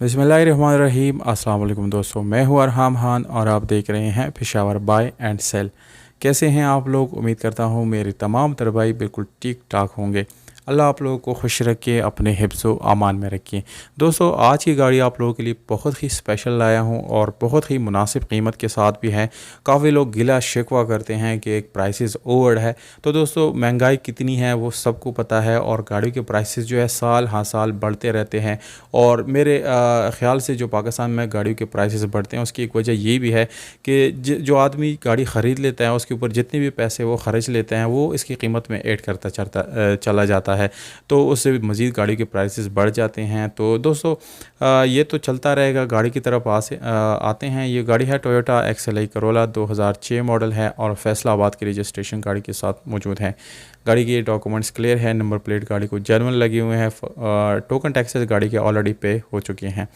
बिस्मिल्लाहिर्रहमानिर्रहीम। अस्सलाम वालेकुम दोस्तों, मैं हूँ अरहाम खान और आप देख रहे हैं पेशावर बाय एंड सेल। कैसे हैं आप लोग? उम्मीद करता हूँ मेरे तमाम तर भाई बिल्कुल ठीक ठाक होंगे। अल्लाह आप लोगों को खुश रखे, अपने हिफ्ज़ व अमान में रखिए। दोस्तों, आज की गाड़ी आप लोगों के लिए बहुत ही स्पेशल लाया हूँ और बहुत ही मुनासिब कीमत के साथ भी है। काफ़ी लोग गिला शिकवा करते हैं कि एक प्राइसेस ओवर है। तो दोस्तों, महंगाई कितनी है वो सबको पता है और गाड़ियों के प्राइसेस जो है साल हाँ साल बढ़ते रहते हैं। और मेरे ख़्याल से जो पाकिस्तान में गाड़ियों के प्राइसेस बढ़ते हैं उसकी एक वजह ये भी है कि जो आदमी गाड़ी ख़रीद लेता है उसके ऊपर जितने भी पैसे वो ख़र्च लेते हैं वो इसकी कीमत में ऐड करता चला जाता है। तो उससे मज़ीद गाड़ी के प्राइसेस बढ़ जाते हैं। तो दोस्तों, ये तो चलता रहेगा। गाड़ी की तरफ आते हैं। ये गाड़ी है टोयोटा XLI करोला 2006 मॉडल है और फैसलाबाद के रजिस्ट्रेशन गाड़ी के साथ मौजूद है। गाड़ी के डॉक्यूमेंट्स क्लियर है, नंबर प्लेट गाड़ी को जेन्युइन लगे हुए हैं, टोकन टैक्सेस गाड़ी के ऑलरेडी पे हो चुके हैं।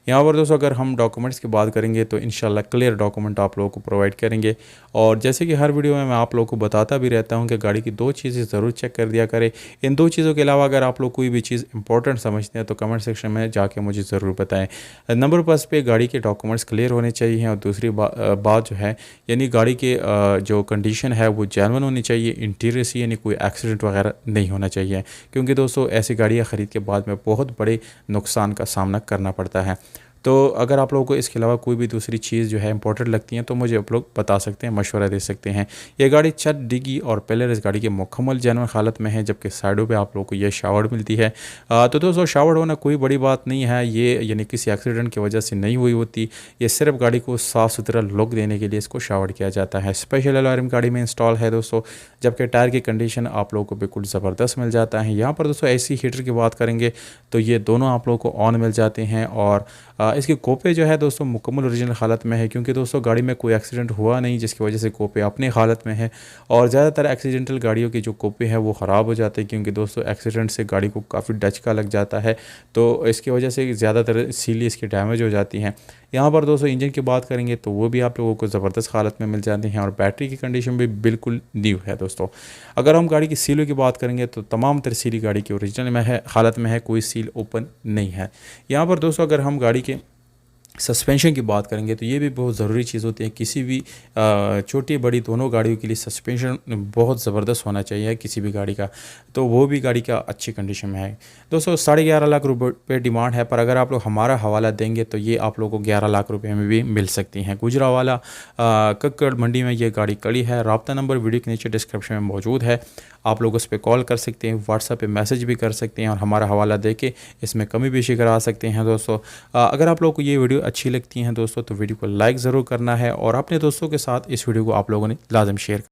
यहाँ पर दोस्तों अगर हम डॉक्यूमेंट्स की बात करेंगे तो इंशाल्लाह क्लियर डॉक्यूमेंट आप लोगों को प्रोवाइड करेंगे। और जैसे कि हर वीडियो में मैं आप लोगों को बताता भी रहता हूँ कि गाड़ी की दो चीज़ें ज़रूर चेक कर दिया करें। इन दो चीज़ों के अलावा अगर आप लोग कोई भी चीज़ इंपॉर्टेंट समझते हैं तो कमेंट सेक्शन में जाके मुझे ज़रूर बताएं। नंबर बस पे गाड़ी के डॉक्यूमेंट्स क्लियर होने चाहिए और दूसरी बात जो है यानी गाड़ी के जो कंडीशन है वो जेन्युइन होनी चाहिए। इंटीरियर से यानी कोई एक्सीडेंट वगैरह नहीं होना चाहिए, क्योंकि दोस्तों ऐसी गाड़ियाँ ख़रीद के बाद में बहुत बड़े नुकसान का सामना करना पड़ता है। तो अगर आप लोगों को इसके अलावा कोई भी दूसरी चीज़ जो है इंपॉर्टेंट लगती है तो मुझे आप लोग बता सकते हैं, मशवरा दे सकते हैं। ये गाड़ी छत, डिग्गी और पिलर इस गाड़ी के मुकम्मल जेन्युइन हालत में है, जबकि साइडों पे आप लोगों को ये शावर मिलती है। तो दोस्तों, शावर होना कोई बड़ी बात नहीं है, ये यानी किसी एक्सीडेंट की वजह से नहीं हुई होती। ये सिर्फ गाड़ी को साफ़ सुथरा लुक देने के लिए इसको शावर किया जाता है। स्पेशल अलार्म गाड़ी में इंस्टॉल है दोस्तों, जबकि टायर की कंडीशन आप लोगों को बिल्कुल ज़बरदस्त मिल जाता है। यहाँ पर दोस्तों AC हीटर की बात करेंगे तो ये दोनों आप लोगों को ऑन मिल जाते हैं। और इसकी कोपे जो है दोस्तों मुकम्मल ओरिजिनल हालत में है, क्योंकि दोस्तों गाड़ी में कोई एक्सीडेंट हुआ नहीं जिसकी वजह से कोपे अपनी हालत में है। और ज़्यादातर एक्सीडेंटल गाड़ियों की जो कोपे हैं वो ख़राब हो जाते हैं, क्योंकि दोस्तों एक्सीडेंट से गाड़ी को काफ़ी डचका लग जाता है, तो इसकी वजह से ज़्यादातर सीली इसकी डैमेज हो जाती हैं। यहाँ पर दोस्तों इंजन की बात करेंगे तो वो भी आप लोगों को ज़बरदस्त हालत में मिल जाते हैं और बैटरी की कंडीशन भी बिल्कुल न्यू है दोस्तों। अगर हम गाड़ी की सीलों की बात करेंगे तो तमाम तर सीली गाड़ी की ओरिजिनल में है, हालत में है, कोई सील ओपन नहीं है। यहाँ पर दोस्तों अगर हम गाड़ी के सस्पेंशन की बात करेंगे तो ये भी बहुत ज़रूरी चीज़ होती है। किसी भी छोटी बड़ी दोनों गाड़ियों के लिए सस्पेंशन बहुत ज़बरदस्त होना चाहिए किसी भी गाड़ी का, तो वो भी गाड़ी का अच्छी कंडीशन में है। दोस्तों 11.5 लाख रुपये डिमांड है, पर अगर आप लोग हमारा हवाला देंगे तो ये आप लोगों को 11 लाख रुपये में भी मिल सकती हैं। गुजरावाला कक्कड़ मंडी में ये गाड़ी खड़ी है। रब्ता नंबर वीडियो के नीचे डिस्क्रिप्शन में मौजूद है, आप लोग उस पर कॉल कर सकते हैं, व्हाट्सएप पे मैसेज भी कर सकते हैं और हमारा हवाला दे के इसमें कमी बेशी करा सकते हैं। दोस्तों अगर आप लोग को ये वीडियो अच्छी लगती हैं दोस्तों तो वीडियो को लाइक ज़रूर करना है और अपने दोस्तों के साथ इस वीडियो को आप लोगों ने लाजम शेयर